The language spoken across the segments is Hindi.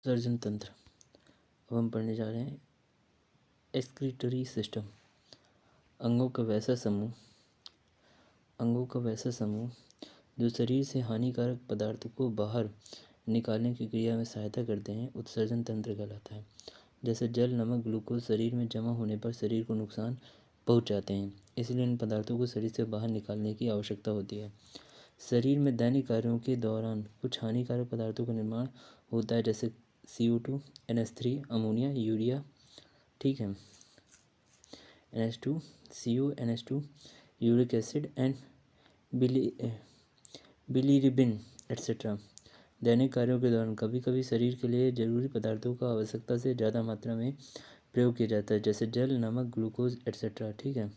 उत्सर्जन तंत्र। अब हम पढ़ने जा रहे हैं एक्सक्रीटरी सिस्टम। अंगों का वैसा समूह जो शरीर से हानिकारक पदार्थों को बाहर निकालने की क्रिया में सहायता करते हैं उत्सर्जन तंत्र कहलाता है। जैसे जल, नमक, ग्लूकोज शरीर में जमा होने पर शरीर को नुकसान पहुंचाते हैं, इसलिए इन पदार्थों को शरीर से बाहर निकालने की आवश्यकता होती है। शरीर में दैनिक कार्यों के दौरान कुछ हानिकारक पदार्थों का निर्माण होता है, जैसे CO2, NH3, अमोनिया, यूरिया, ठीक है, NH2, CO, NH2, uric acid and bilirubin etcetera. दैनिक कार्यों के दौरान कभी कभी शरीर के लिए जरूरी पदार्थों का आवश्यकता से ज़्यादा मात्रा में प्रयोग किया जाता है, जैसे जल, नमक, ग्लूकोज एट्सेट्रा, ठीक है।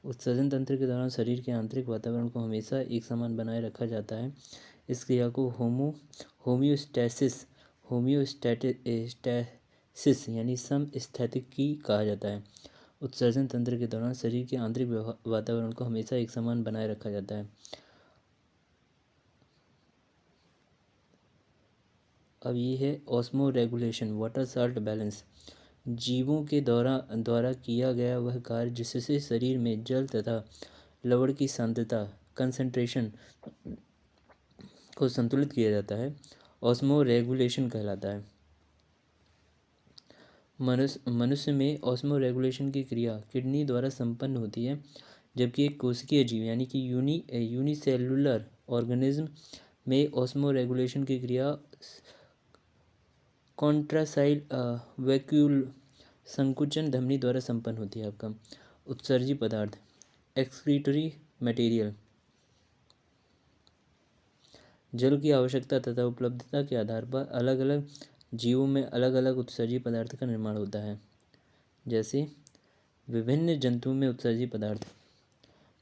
उत्सर्जन तंत्र के दौरान शरीर के आंतरिक वातावरण को हमेशा एक समान बनाए रखा जाता है। इस क्रिया को होमियोस्टैसिस यानी समस्थैतिकी कहा जाता है। उत्सर्जन तंत्र के दौरान शरीर के आंतरिक वातावरण को हमेशा एक समान बनाए रखा जाता है। अब ये है osmo regulation, water salt balance. जीवों के द्वारा किया गया वह कार्य जिससे शरीर में जल तथा लवण की सांद्रता कंसंट्रेशन को संतुलित किया जाता है, ऑस्मो रेगुलेशन कहलाता है। मनुष्य में ऑस्मो रेगुलेशन की क्रिया किडनी द्वारा संपन्न होती है, जबकि एक कोशिकीय जीव यानी कि यूनिसेलुलर ऑर्गेनिज्म में ऑस्मो रेगुलेशन की क्रिया कॉन्ट्रासाइल वैक्यूल संकुचन धमनी द्वारा संपन्न होती है। आपका उत्सर्जी पदार्थ एक्सक्रीटरी मटेरियल जल की आवश्यकता तथा उपलब्धता के आधार पर अलग अलग जीवों में अलग अलग उत्सर्जी पदार्थ का निर्माण होता है। जैसे विभिन्न जंतुओं में उत्सर्जी पदार्थ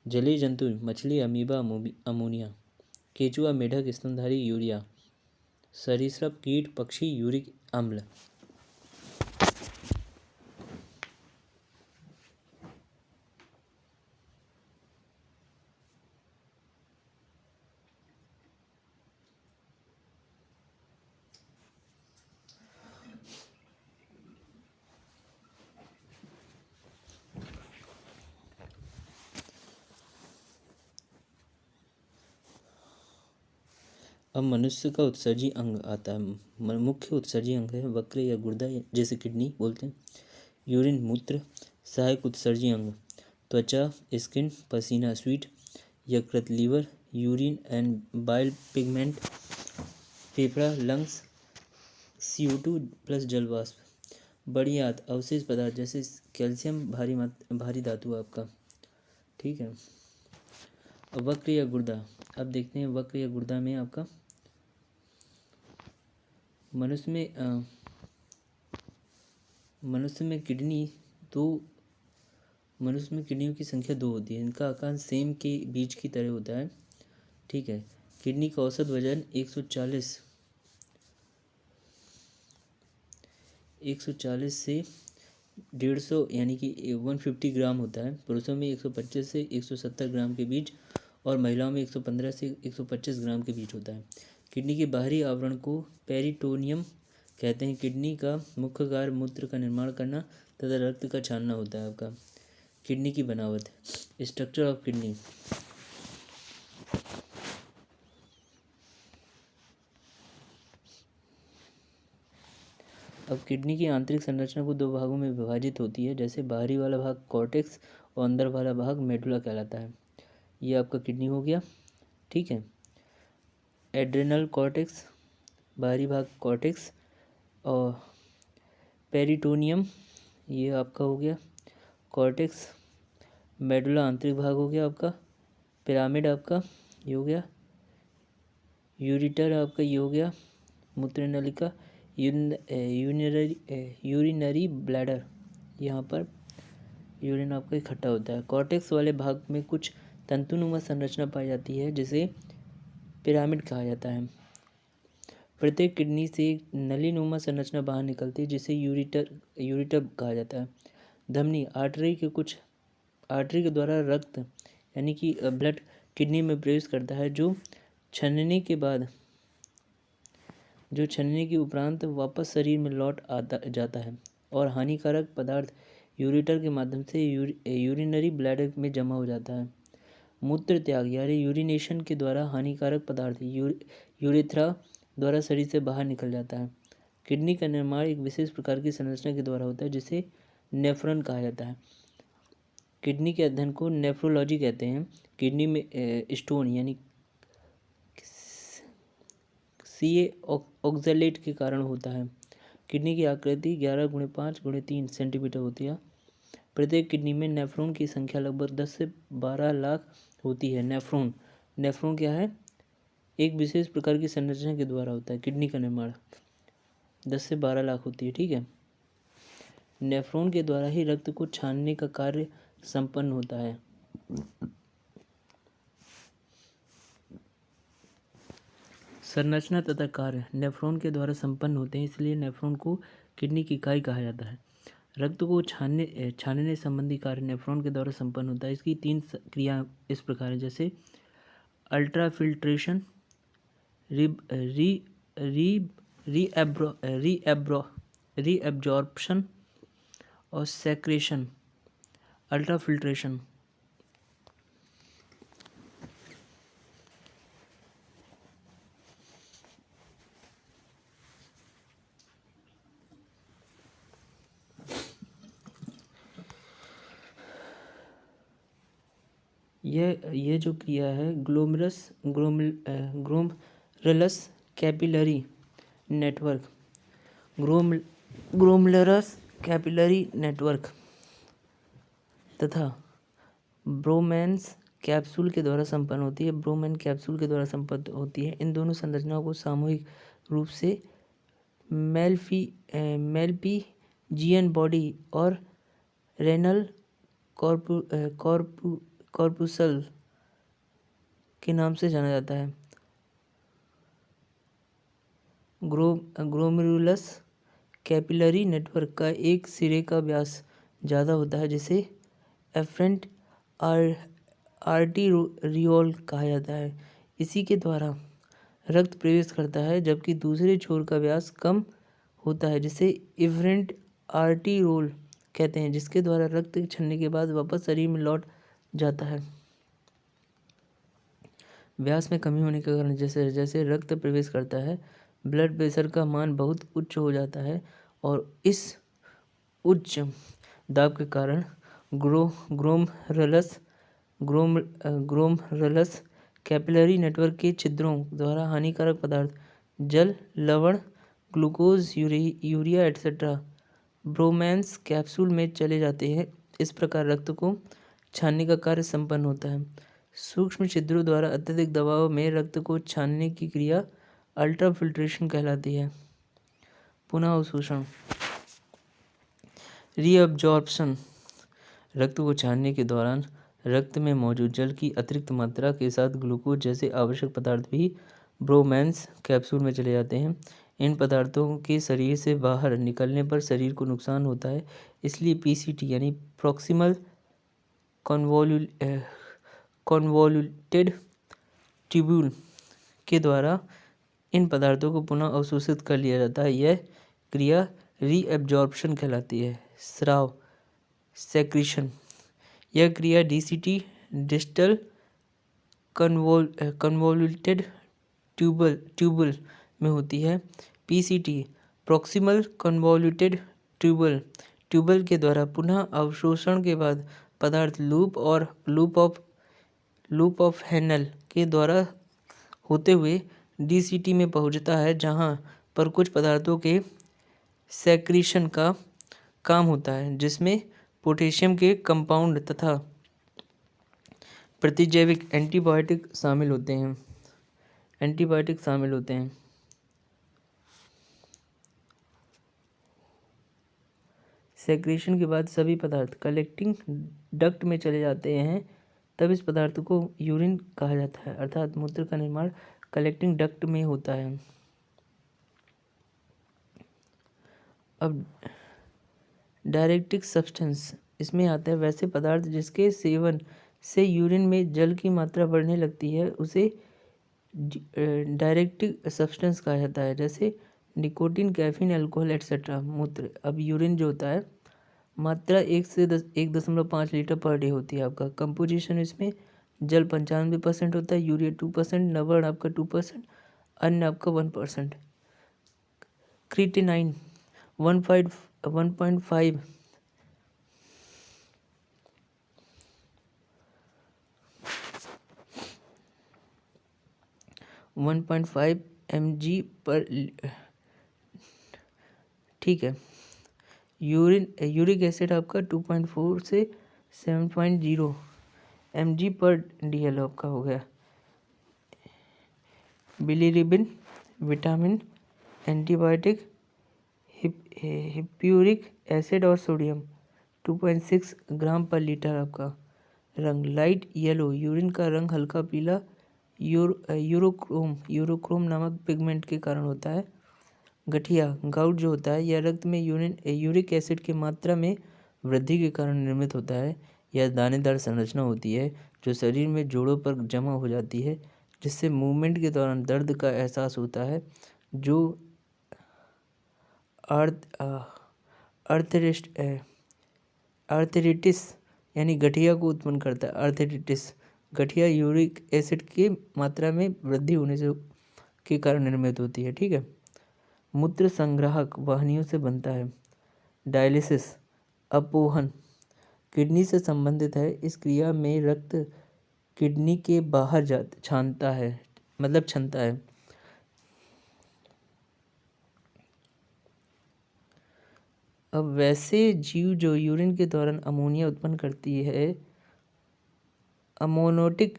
जलीय जंतु मछली, अमीबा, अमोनिया, केंचुआ, मेढक, स्तनधारी यूरिया, सरीसृप कीट पक्षी यूरिक अम्ल। अब मनुष्य का उत्सर्जी अंग आता है। मुख्य उत्सर्जी अंग है वक्र या गुर्दा, जैसे किडनी बोलते हैं, यूरिन मूत्र। सहायक उत्सर्जी अंग त्वचा, स्किन, पसीना, स्वीट, यकृत, liver, urine and bile pigment, फेफड़ा, लंग्स, CO2 प्लस जलवाष्प, बड़ी आंत, अवशेष पदार्थ जैसे कैल्शियम, भारी धातु आपका, ठीक है। अब वक्र या गुर्दा, अब देखते हैं वक्र या गुर्दा में आपका मनुष्य में किडनियों की संख्या 2 होती है। इनका आकार सेम के बीज की तरह होता है, ठीक है। किडनी का औसत वजन 140 से 150 यानी कि 150 ग्राम होता है। पुरुषों में 125 से 170 ग्राम के बीच और महिलाओं में 115 से 125 ग्राम के बीच होता है। किडनी के बाहरी आवरण को पेरिटोनियम कहते हैं। किडनी का मुख्य कार्य मूत्र का निर्माण करना तथा रक्त का छानना होता है। आपका किडनी की बनावट, स्ट्रक्चर ऑफ किडनी। अब किडनी की आंतरिक संरचना को 2 भागों में विभाजित होती है, जैसे बाहरी वाला भाग कॉर्टेक्स और अंदर वाला भाग मेडुला कहलाता है। ये आपका किडनी हो गया, ठीक है। एड्रेनल कॉर्टेक्स बाहरी भाग कॉर्टेक्स, और पेरिटोनियम ये आपका हो गया कॉर्टेक्स। मेडुला आंतरिक भाग हो गया आपका, पिरामिड आपका ये हो गया, यूरिटर आपका ये हो गया, मूत्र नलिका, यूरिनरी ब्लैडर, यहाँ पर यूरिन आपका इकट्ठा होता है। कॉर्टेक्स वाले भाग में कुछ तंतुनुमा संरचना पाई जाती है, जिसे पिरामिड कहा जाता है। प्रत्येक किडनी से नलीनुमा संरचना बाहर निकलती है, जिसे यूरिटर कहा जाता है। धमनी आर्टरी के द्वारा रक्त यानी कि ब्लड किडनी में प्रवेश करता है, जो छनने के उपरांत वापस शरीर में लौट आता जाता है और हानिकारक पदार्थ यूरेटर के माध्यम से यूरिनरी ब्लैडर में जमा हो जाता है। मूत्र त्याग यानी यूरिनेशन के द्वारा हानिकारक पदार्थ यूरेथ्रा द्वारा शरीर से बाहर निकल जाता है। किडनी का निर्माण एक विशेष प्रकार की संरचना के द्वारा होता है, जिसे नेफ्रॉन कहा जाता है। किडनी के अध्ययन को नेफ्रोलॉजी कहते हैं। किडनी में स्टोन यानी सीए ऑक्सैलेट के कारण होता है। किडनी की आकृति 11x5x3 सेंटीमीटर होती है। प्रत्येक किडनी में नेफ्रॉन की संख्या लगभग 10 से 12 लाख होती है। नेफ्रॉन क्या है? एक विशेष प्रकार की संरचना के द्वारा होता है किडनी का निर्माण। 10 से 12 लाख होती है, ठीक है। नेफ्रॉन के द्वारा ही रक्त को छानने का कार्य संपन्न होता है। संरचना तथा कार्य नेफ्रॉन के द्वारा संपन्न होते हैं, इसलिए नेफ्रॉन को किडनी की इकाई कहा जाता है। रक्त को छानने संबंधी कार्य नेफ्रॉन के द्वारा संपन्न होता है। इसकी 3 क्रिया इस प्रकार है, जैसे अल्ट्राफिल्ट्रेशन, रीएब्जॉर्प्शन और सेक्रेशन। अल्ट्राफिल्ट्रेशन ये जो क्रिया है ग्लोमेरुलस कैपिलरी नेटवर्क तथा ब्रोमैंस कैप्सूल के द्वारा संपन्न होती है। इन दोनों संरचनाओं को सामूहिक रूप से मेलपीजियन बॉडी और रेनल कॉर्पुसल के नाम से जाना जाता है। ग्लोमेरुलस कैपिलरी नेटवर्क का एक सिरे का व्यास ज़्यादा होता है, जिसे एफरेंट आर्टीरियोल कहा जाता है। इसी के द्वारा रक्त प्रवेश करता है, जबकि दूसरे छोर का व्यास कम होता है, जिसे इफरेंट आर्टीरियोल कहते हैं, जिसके द्वारा रक्त छनने के बाद वापस शरीर में लौट जाता है। व्यास में कमी होने के कारण जैसे जैसे रक्त प्रवेश करता है, ब्लड प्रेशर का मान बहुत उच्च हो जाता है और इस उच्च दाब के कारण ग्लोमेरुलस कैपिलरी नेटवर्क के छिद्रों द्वारा हानिकारक पदार्थ जल, लवण, ग्लूकोज, यूरिया एटसेट्रा ब्रोमैंस कैप्सूल में चले जाते हैं। इस प्रकार रक्त को छानने का कार्य संपन्न होता है। सूक्ष्म छिद्रों द्वारा अत्यधिक दबाव में रक्त को छानने की क्रिया अल्ट्राफिल्ट्रेशन कहलाती है। पुनः अवशोषण रीअब्जॉर्प्शन रक्त को छानने के दौरान रक्त में मौजूद जल की अतिरिक्त मात्रा के साथ ग्लूकोज जैसे आवश्यक पदार्थ भी ब्रोमैंस कैप्सूल में चले जाते हैं। इन पदार्थों के शरीर से बाहर निकलने पर शरीर को नुकसान होता है, इसलिए पीसीटी यानी प्रॉक्सिमल कन्वोल्यूटेड ट्यूब्यूल के द्वारा इन पदार्थों को पुनः अवशोषित कर लिया जाता है। यह क्रिया रीएब्जॉर्प्शन कहलाती है। स्राव सेक्रीशन यह क्रिया डीसीटी डिस्टल कन्वोल्यूटेड ट्यूबल में होती है। पीसीटी प्रॉक्सिमल कन्वोल्यूटेड ट्यूबल के द्वारा पुनः अवशोषण के बाद पदार्थ लूप ऑफ हेनल के द्वारा होते हुए डीसीटी में पहुंचता है, जहां पर कुछ पदार्थों के सेक्रीशन का काम होता है, जिसमें पोटेशियम के कंपाउंड तथा प्रतिजैविक एंटीबायोटिक शामिल होते हैं। सेक्रेशन के बाद सभी पदार्थ कलेक्टिंग डक्ट में चले जाते हैं, तब इस पदार्थ को यूरिन कहा जाता है, अर्थात मूत्र का निर्माण कलेक्टिंग डक्ट में होता है। अब डायरेक्टिक सब्सटेंस इसमें आता है वैसे पदार्थ जिसके सेवन से यूरिन में जल की मात्रा बढ़ने लगती है उसे डायरेक्टिव सब्सटेंस कहा जाता है, जैसे निकोटीन, कैफीन, अल्कोहल एक्सेट्रा। मूत्र, अब यूरिन जो होता है मात्रा 1 लीटर पर डे होती है आपका। कंपोजिशन इसमें जल 95% होता है, यूरिया 2%, लवण आपका 2%, अन्य आपका 1%। क्रिएटिनाइन 1.5 1.5 mg पर, ठीक है। यूरिक एसिड आपका 2.4 से 7.0 mg पर DL आपका हो गया। बिलिरुबिन, विटामिन, एंटीबायोटिक, हिप्यूरिक एसिड और सोडियम 2.6 ग्राम पर लीटर आपका। रंग लाइट येलो, यूरिन का रंग हल्का पीला यूरोक्रोम नामक पिगमेंट के कारण होता है। गठिया, गाउट जो होता है यह रक्त में यूरिक एसिड की मात्रा में वृद्धि के कारण निर्मित होता है। यह दानेदार संरचना होती है जो शरीर में जोड़ों पर जमा हो जाती है, जिससे मूवमेंट के दौरान दर्द का एहसास होता है, जो आर्थराइटिस यानी गठिया को उत्पन्न करता है। आर्थराइटिस गठिया यूरिक एसिड की मात्रा में वृद्धि होने से के कारण निर्मित होती है, ठीक है। मूत्र संग्राहक वाहिनियों से बनता है। डायलिसिस, अपोहन किडनी से संबंधित है। इस क्रिया में रक्त किडनी के बाहर छानता है, मतलब छनता है। अब वैसे जीव जो यूरिन के दौरान अमोनिया उत्पन्न करती है अमोनोटेलिक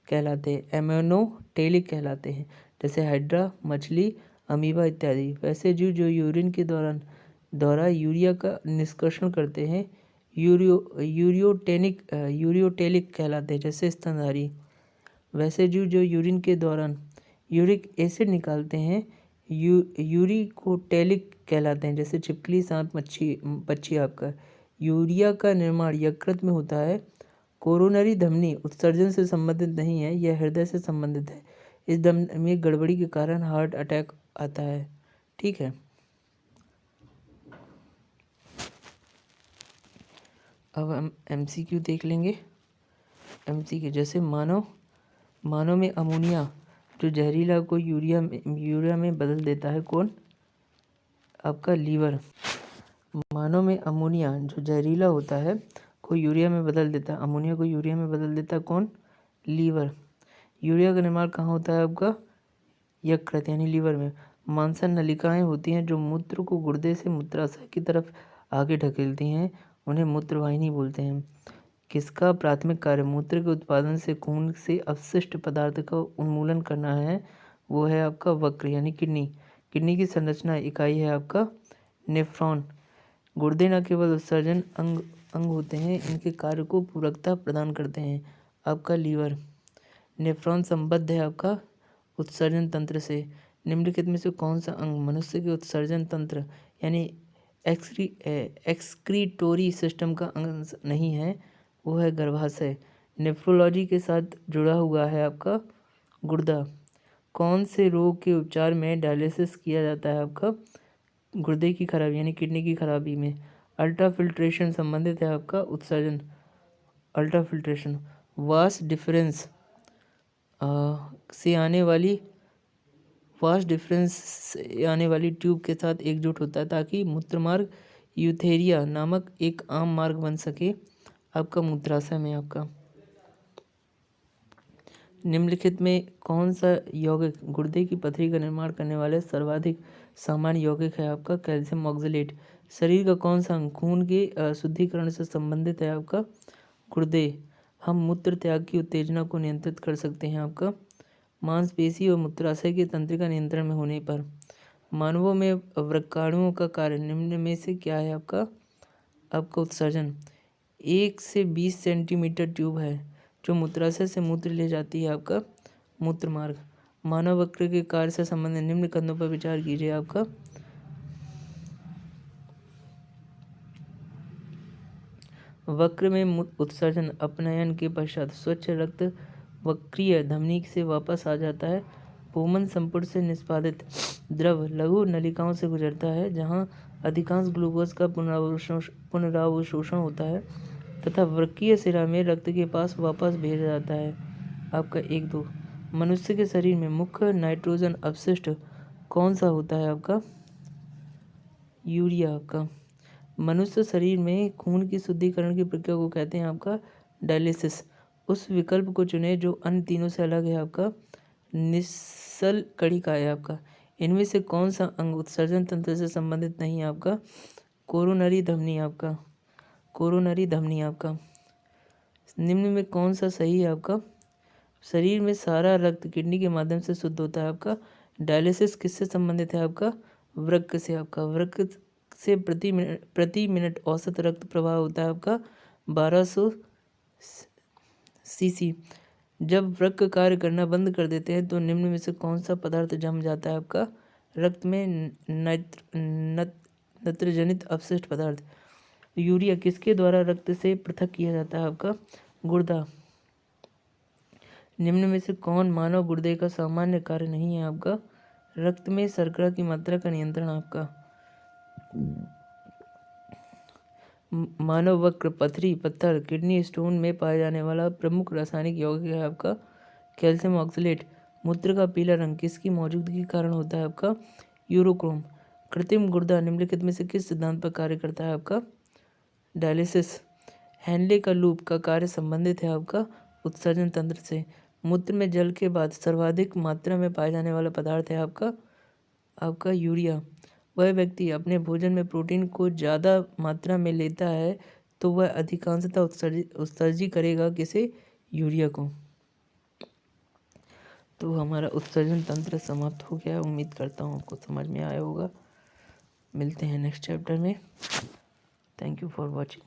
कहलाते हैं, जैसे हाइड्रा, मछली, अमीबा इत्यादि। वैसे जीव जो यूरिन के द्वारा यूरिया का निष्कर्षण करते हैं यूरियोटेलिक कहलाते हैं, जैसे स्तनधारी। वैसे जीव जो यूरिन के दौरान यूरिक एसिड निकालते हैं यूरिकोटेलिक कहलाते हैं, जैसे छिपकली, सांप, पक्षी आपका। यूरिया का निर्माण यकृत में होता है। कोरोनरी धमनी उत्सर्जन से संबंधित नहीं है, यह हृदय से संबंधित है। इस धमनी में गड़बड़ी के कारण हार्ट अटैक आता है, ठीक है। अब हम MCQ देख लेंगे। MCQ जैसे मानव में अमोनिया जो जहरीला को यूरिया में बदल देता है, कौन? आपका लीवर। मानव में अमोनिया जो जहरीला होता है को यूरिया में बदल देता है, अमोनिया को यूरिया में बदल देता है, कौन? लीवर। यूरिया का निर्माण कहाँ होता है आपका? यकृत यानी लीवर में। मांसन नलिकाएं होती हैं जो मूत्र को गुर्दे से मूत्राशय की तरफ आगे ढकेलती हैं, उन्हें मूत्रवाहिनी बोलते हैं। किसका प्राथमिक कार्य मूत्र के उत्पादन से खून से अपशिष्ट पदार्थ का उन्मूलन करना है? वो है आपका वक्र यानी किडनी। किडनी की संरचना इकाई है आपका नेफ्रॉन। गुर्दे न केवल उत्सर्जन अंग होते हैं, इनके कार्य को पूरकता प्रदान करते हैं, आपका लीवर। नेफ्रॉन संबद्ध है आपका उत्सर्जन तंत्र से। निम्नलिखित में से कौन सा अंग मनुष्य के उत्सर्जन तंत्र यानी एक्सक्रीटोरी सिस्टम का अंग नहीं है? वो है गर्भाशय। नेफ्रोलॉजी के साथ जुड़ा हुआ है आपका गुर्दा। कौन से रोग के उपचार में डायलिसिस किया जाता है आपका? गुर्दे की खराबी यानी किडनी की खराबी में। अल्ट्राफिल्ट्रेशन संबंधित है आपका उत्सर्जन। अल्ट्राफिल्ट्रेशन वास्ट डिफरेंस से आने वाली ट्यूब के साथ एकजुट होता है ताकि मूत्रमार्ग यूथेरिया नामक एक आम मार्ग बन सके आपका मूत्राशय में आपका। निम्नलिखित में कौन सा यौगिक गुर्दे की पथरी का निर्माण करने वाले सर्वाधिक सामान्य यौगिक है आपका? Calcium oxalate. शरीर का कौन सा अंग खून के शुद्धिकरण से संबंधित है आपका? गुर्दे। हम मूत्र त्याग की उत्तेजना को नियंत्रित कर सकते हैं आपका मांसपेशी और मूत्राशय की तंत्रिका नियंत्रण में होने पर। मानवों में वृक्काणुओं का कार्य निम्न में से क्या है आपका? उत्सर्जन। 1 से 20 सेंटीमीटर ट्यूब है जो मूत्राशय से मूत्र ले जाती है आपका मूत्रमार्ग। मानव वक्र के कार्य से संबंधित निम्न कथनों पर विचार कीजिए आपका। वक्र में उत्सर्जन अपनयन के पश्चात स्वच्छ रक्त वक्रीय धमनी से वापस आ जाता है। पोमन संपुट से निष्पादित द्रव लघु नलिकाओं से गुजरता है, जहां अधिकांश ग्लूकोज का पुनरावशोषण होता है तथा वृक्कीय सिरा में रक्त के पास वापस भेजा जाता है। आपका 1-2 मनुष्य के शरीर में मुख्य नाइट्रोजन अपशिष्ट कौन सा होता है? आपका यूरिया। आपका मनुष्य शरीर में खून की शुद्धिकरण की प्रक्रिया को कहते हैं आपका डायलिसिस। उस विकल्प को चुनें जो अन्य तीनों से अलग है। आपका निश्चल कणिका है। आपका इनमें से कौन सा अंग उत्सर्जन तंत्र से संबंधित नहीं है? आपका कोरोनरी धमनी। आपका कोरोनरी धमनी। आपका निम्न में कौन सा सही है? आपका शरीर में सारा रक्त किडनी के माध्यम से शुद्ध होता है। आपका डायलिसिस किससे संबंधित है? आपका वृक्क से। आपका वृक्क से प्रति मिनट औसत रक्त प्रवाह होता है आपका 1200 सीसी। जब वृक्क कार्य करना बंद कर देते हैं तो निम्न में से कौन सा पदार्थ जम जाता है? आपका रक्त में नत्रजनित अपशिष्ट पदार्थ। यूरिया किसके द्वारा रक्त से पृथक किया जाता है? आपका गुर्दा। निम्न में से कौन मानव गुर्दे का सामान्य कार्य नहीं है? आपका रक्त में शर्करा की मात्रा का नियंत्रण। आपका मानव वक्र, पथरी, पत्थर, किडनी स्टोन में पाए जाने वाला प्रमुख रासायनिक यौगिक है आपका कैल्शियम ऑक्सलेट। मूत्र का पीला रंग किसकी मौजूदगी के कारण होता है? आपका यूरोक्रोम। कृत्रिम गुर्दा निम्नलिखित में से किस सिद्धांत पर कार्य करता है? आपका डायलिसिस। हैनले का लूप का कार्य संबंधित है आपका उत्सर्जन तंत्र से। मूत्र में जल के बाद सर्वाधिक मात्रा में पाए जाने वाला पदार्थ है आपका यूरिया। वह व्यक्ति अपने भोजन में प्रोटीन को ज़्यादा मात्रा में लेता है तो वह अधिकांशतः उत्सर्जित करेगा किसे? यूरिया को। तो हमारा उत्सर्जन तंत्र समाप्त हो गया। उम्मीद करता हूँ आपको समझ में आया होगा। मिलते हैं नेक्स्ट चैप्टर में। Thank you for watching.